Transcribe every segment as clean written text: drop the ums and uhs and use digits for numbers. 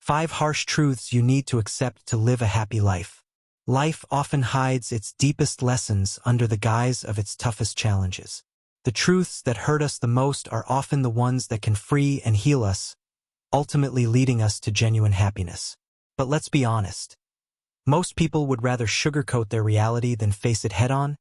5 harsh truths you need to accept to live a happy life. Life often hides its deepest lessons under the guise of its toughest challenges. The truths that hurt us the most are often the ones that can free and heal us, ultimately leading us to genuine happiness. But let's be honest. Most people would rather sugarcoat their reality than face it head-on,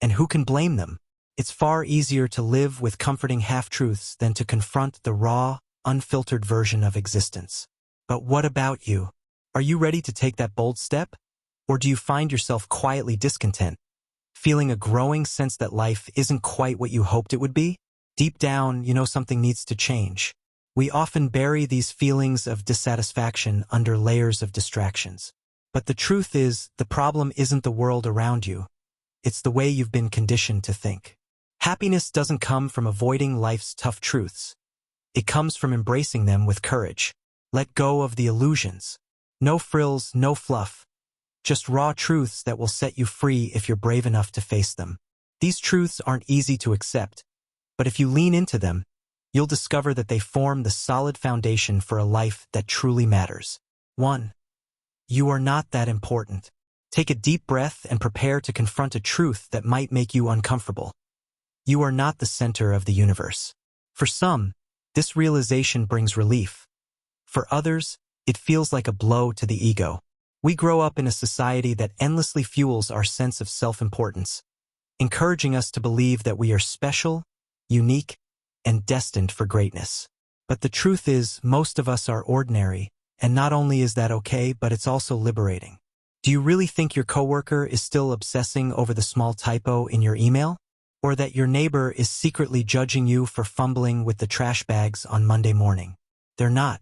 and who can blame them? It's far easier to live with comforting half-truths than to confront the raw, unfiltered version of existence. But what about you? Are you ready to take that bold step? Or do you find yourself quietly discontent, feeling a growing sense that life isn't quite what you hoped it would be? Deep down, you know something needs to change. We often bury these feelings of dissatisfaction under layers of distractions. But the truth is, the problem isn't the world around you. It's the way you've been conditioned to think. Happiness doesn't come from avoiding life's tough truths. It comes from embracing them with courage. Let go of the illusions. No frills, no fluff. Just raw truths that will set you free if you're brave enough to face them. These truths aren't easy to accept, but if you lean into them, you'll discover that they form the solid foundation for a life that truly matters. 1. You are not that important. Take a deep breath and prepare to confront a truth that might make you uncomfortable. You are not the center of the universe. For some, this realization brings relief. For others, it feels like a blow to the ego. We grow up in a society that endlessly fuels our sense of self-importance, encouraging us to believe that we are special, unique, and destined for greatness. But the truth is, most of us are ordinary, and not only is that okay, but it's also liberating. Do you really think your coworker is still obsessing over the small typo in your email? Or that your neighbor is secretly judging you for fumbling with the trash bags on Monday morning? They're not.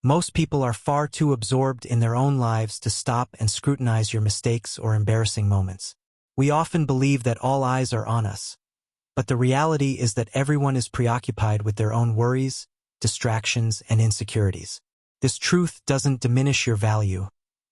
Most people are far too absorbed in their own lives to stop and scrutinize your mistakes or embarrassing moments. We often believe that all eyes are on us. But the reality is that everyone is preoccupied with their own worries, distractions, and insecurities. This truth doesn't diminish your value.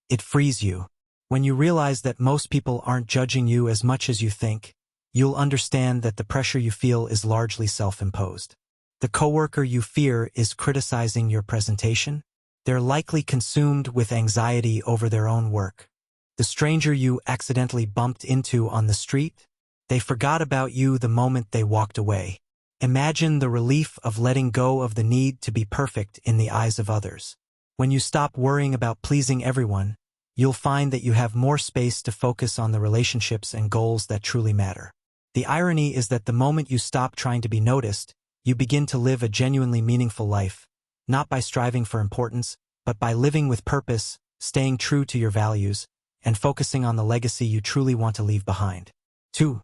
It frees you. When you realize that most people aren't judging you as much as you think, you'll understand that the pressure you feel is largely self-imposed. The coworker you fear is criticizing your presentation. They're likely consumed with anxiety over their own work. The stranger you accidentally bumped into on the street, they forgot about you the moment they walked away. Imagine the relief of letting go of the need to be perfect in the eyes of others. When you stop worrying about pleasing everyone, you'll find that you have more space to focus on the relationships and goals that truly matter. The irony is that the moment you stop trying to be noticed, you begin to live a genuinely meaningful life, not by striving for importance, but by living with purpose, staying true to your values, and focusing on the legacy you truly want to leave behind. 2.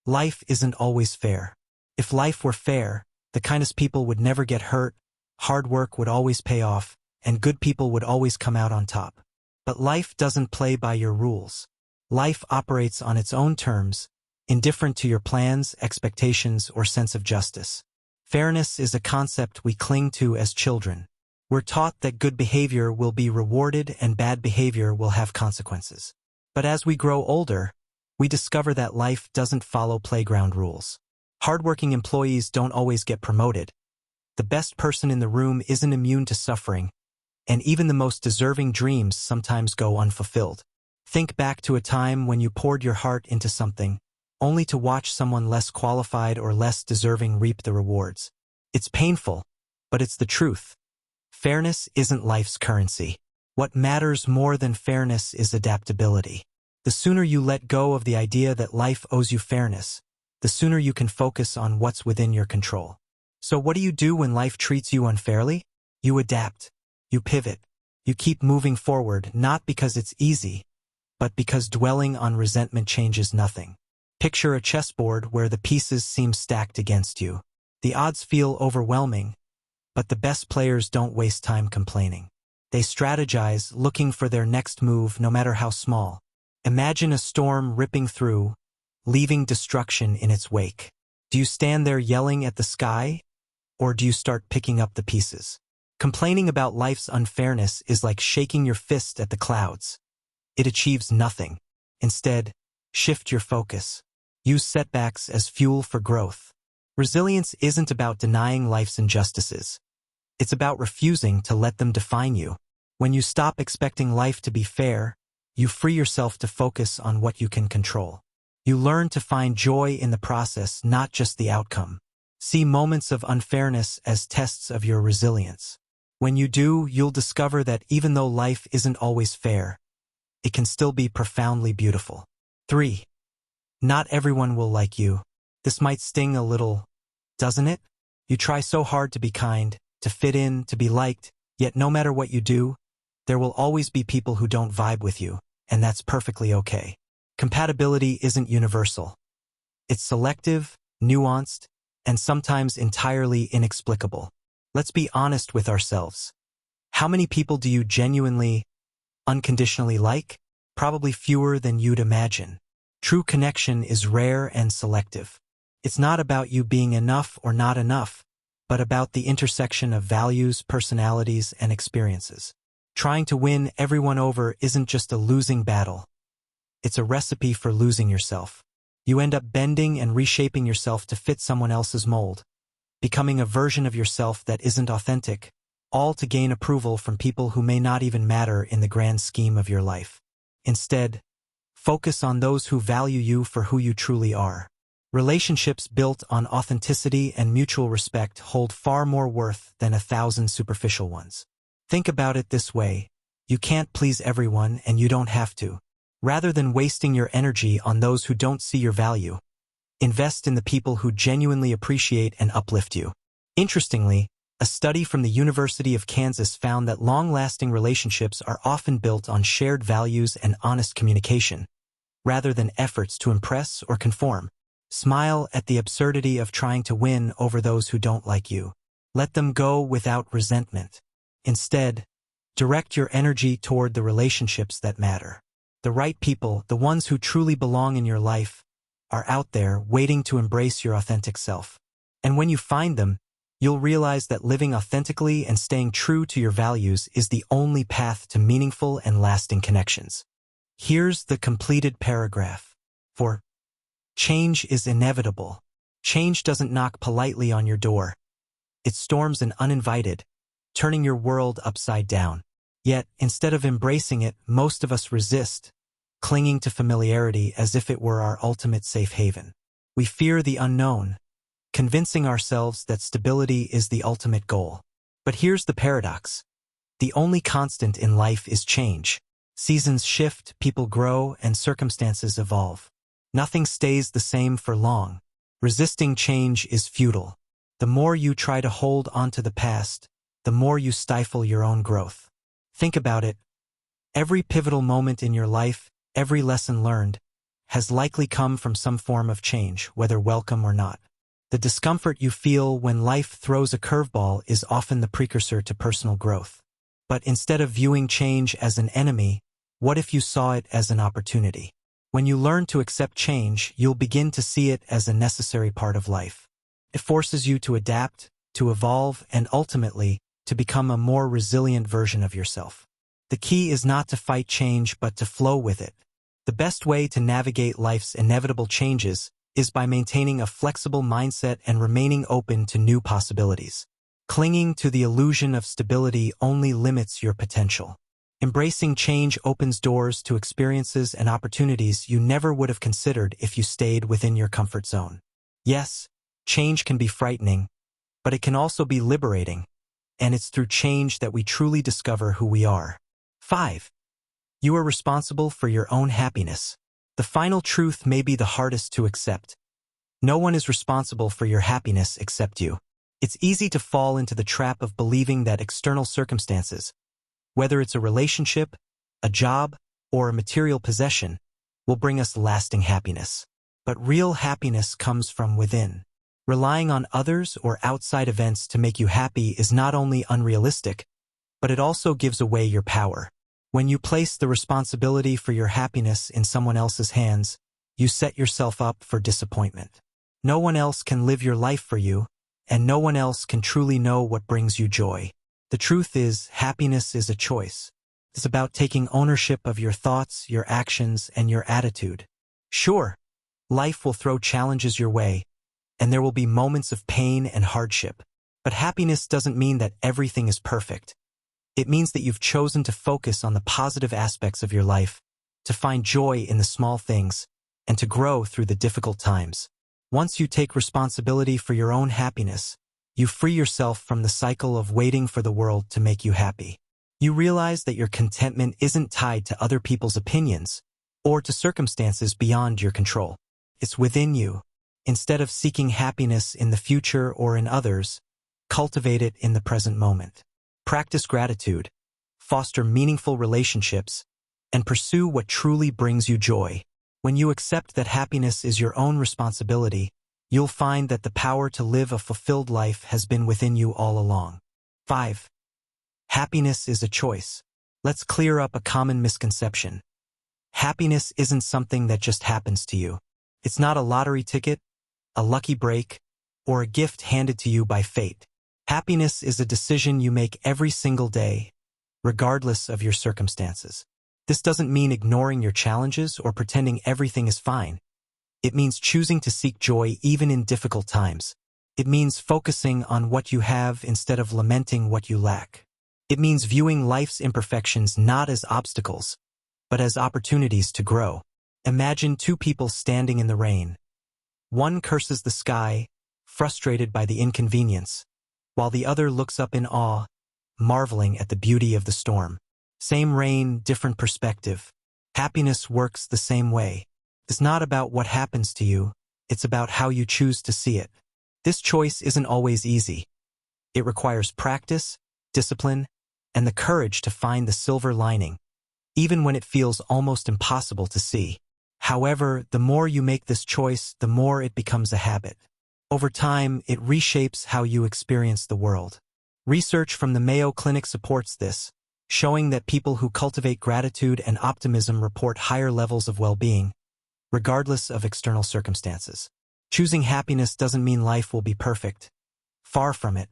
Life isn't always fair. If life were fair, the kindest people would never get hurt, hard work would always pay off, and good people would always come out on top. But life doesn't play by your rules. Life operates on its own terms, indifferent to your plans, expectations, or sense of justice. Fairness is a concept we cling to as children. We're taught that good behavior will be rewarded and bad behavior will have consequences. But as we grow older, we discover that life doesn't follow playground rules. Hardworking employees don't always get promoted. The best person in the room isn't immune to suffering, and even the most deserving dreams sometimes go unfulfilled. Think back to a time when you poured your heart into something, only to watch someone less qualified or less deserving reap the rewards. It's painful, but it's the truth. Fairness isn't life's currency. What matters more than fairness is adaptability. The sooner you let go of the idea that life owes you fairness, the sooner you can focus on what's within your control. So what do you do when life treats you unfairly? You adapt. You pivot. You keep moving forward, not because it's easy, but because dwelling on resentment changes nothing. Picture a chessboard where the pieces seem stacked against you. The odds feel overwhelming, but the best players don't waste time complaining. They strategize, looking for their next move no matter how small. Imagine a storm ripping through, leaving destruction in its wake. Do you stand there yelling at the sky, or do you start picking up the pieces? Complaining about life's unfairness is like shaking your fist at the clouds. It achieves nothing. Instead, shift your focus. Use setbacks as fuel for growth. Resilience isn't about denying life's injustices. It's about refusing to let them define you. When you stop expecting life to be fair, you free yourself to focus on what you can control. You learn to find joy in the process, not just the outcome. See moments of unfairness as tests of your resilience. When you do, you'll discover that even though life isn't always fair, it can still be profoundly beautiful. 3. Not everyone will like you. This might sting a little, doesn't it? You try so hard to be kind, to fit in, to be liked, yet no matter what you do, there will always be people who don't vibe with you, and that's perfectly okay. Compatibility isn't universal. It's selective, nuanced, and sometimes entirely inexplicable. Let's be honest with ourselves. How many people do you genuinely, unconditionally like? Probably fewer than you'd imagine. True connection is rare and selective. It's not about you being enough or not enough, but about the intersection of values, personalities, and experiences. Trying to win everyone over isn't just a losing battle. It's a recipe for losing yourself. You end up bending and reshaping yourself to fit someone else's mold, becoming a version of yourself that isn't authentic, all to gain approval from people who may not even matter in the grand scheme of your life. Instead, focus on those who value you for who you truly are. Relationships built on authenticity and mutual respect hold far more worth than 1,000 superficial ones. Think about it this way: you can't please everyone, and you don't have to. Rather than wasting your energy on those who don't see your value, invest in the people who genuinely appreciate and uplift you. Interestingly, a study from the University of Kansas found that long-lasting relationships are often built on shared values and honest communication, rather than efforts to impress or conform. Smile at the absurdity of trying to win over those who don't like you. Let them go without resentment. Instead, direct your energy toward the relationships that matter. The right people, the ones who truly belong in your life, are out there waiting to embrace your authentic self. And when you find them, you'll realize that living authentically and staying true to your values is the only path to meaningful and lasting connections. Here's the completed paragraph. For change is inevitable. Change doesn't knock politely on your door. It storms in uninvited, turning your world upside down. Yet, instead of embracing it, most of us resist, clinging to familiarity as if it were our ultimate safe haven. We fear the unknown, convincing ourselves that stability is the ultimate goal. But here's the paradox. The only constant in life is change. Seasons shift, people grow, and circumstances evolve. Nothing stays the same for long. Resisting change is futile. The more you try to hold onto the past, the more you stifle your own growth. Think about it. Every pivotal moment in your life, every lesson learned, has likely come from some form of change, whether welcome or not. The discomfort you feel when life throws a curveball is often the precursor to personal growth. But instead of viewing change as an enemy, what if you saw it as an opportunity? When you learn to accept change, you'll begin to see it as a necessary part of life. It forces you to adapt, to evolve, and ultimately, to become a more resilient version of yourself. The key is not to fight change but to flow with it. The best way to navigate life's inevitable changes is by maintaining a flexible mindset and remaining open to new possibilities. Clinging to the illusion of stability only limits your potential. Embracing change opens doors to experiences and opportunities you never would have considered if you stayed within your comfort zone. Yes, change can be frightening, but it can also be liberating, and it's through change that we truly discover who we are. 5. You are responsible for your own happiness. The final truth may be the hardest to accept. No one is responsible for your happiness except you. It's easy to fall into the trap of believing that external circumstances, whether it's a relationship, a job, or a material possession, will bring us lasting happiness. But real happiness comes from within. Relying on others or outside events to make you happy is not only unrealistic, but it also gives away your power. When you place the responsibility for your happiness in someone else's hands, you set yourself up for disappointment. No one else can live your life for you, and no one else can truly know what brings you joy. The truth is, happiness is a choice. It's about taking ownership of your thoughts, your actions, and your attitude. Sure, life will throw challenges your way, and there will be moments of pain and hardship. But happiness doesn't mean that everything is perfect. It means that you've chosen to focus on the positive aspects of your life, to find joy in the small things, and to grow through the difficult times. Once you take responsibility for your own happiness, you free yourself from the cycle of waiting for the world to make you happy. You realize that your contentment isn't tied to other people's opinions or to circumstances beyond your control. It's within you. Instead of seeking happiness in the future or in others, cultivate it in the present moment. Practice gratitude, foster meaningful relationships, and pursue what truly brings you joy. When you accept that happiness is your own responsibility, you'll find that the power to live a fulfilled life has been within you all along. 5. Happiness is a choice. Let's clear up a common misconception. Happiness isn't something that just happens to you. It's not a lottery ticket, a lucky break, or a gift handed to you by fate. Happiness is a decision you make every single day, regardless of your circumstances. This doesn't mean ignoring your challenges or pretending everything is fine. It means choosing to seek joy even in difficult times. It means focusing on what you have instead of lamenting what you lack. It means viewing life's imperfections not as obstacles, but as opportunities to grow. Imagine two people standing in the rain. One curses the sky, frustrated by the inconvenience, while the other looks up in awe, marveling at the beauty of the storm. Same rain, different perspective. Happiness works the same way. It's not about what happens to you, it's about how you choose to see it. This choice isn't always easy. It requires practice, discipline, and the courage to find the silver lining, even when it feels almost impossible to see. However, the more you make this choice, the more it becomes a habit. Over time, it reshapes how you experience the world. Research from the Mayo Clinic supports this, showing that people who cultivate gratitude and optimism report higher levels of well-being, regardless of external circumstances. Choosing happiness doesn't mean life will be perfect. Far from it.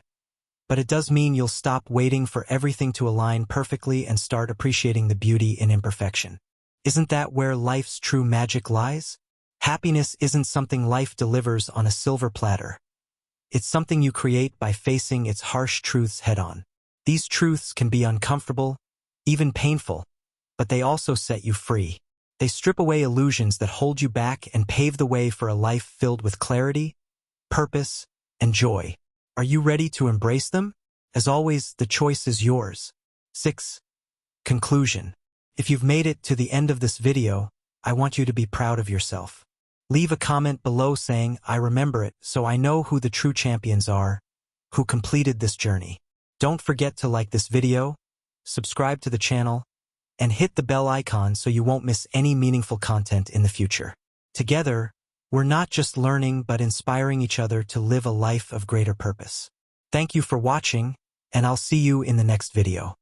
But it does mean you'll stop waiting for everything to align perfectly and start appreciating the beauty in imperfection. Isn't that where life's true magic lies? Happiness isn't something life delivers on a silver platter. It's something you create by facing its harsh truths head-on. These truths can be uncomfortable, even painful, but they also set you free. They strip away illusions that hold you back and pave the way for a life filled with clarity, purpose, and joy. Are you ready to embrace them? As always, the choice is yours. 6. Conclusion. If you've made it to the end of this video, I want you to be proud of yourself. Leave a comment below saying, "I remember it, so I know who the true champions are, who completed this journey." Don't forget to like this video, subscribe to the channel, and hit the bell icon so you won't miss any meaningful content in the future. Together, we're not just learning but inspiring each other to live a life of greater purpose. Thank you for watching, and I'll see you in the next video.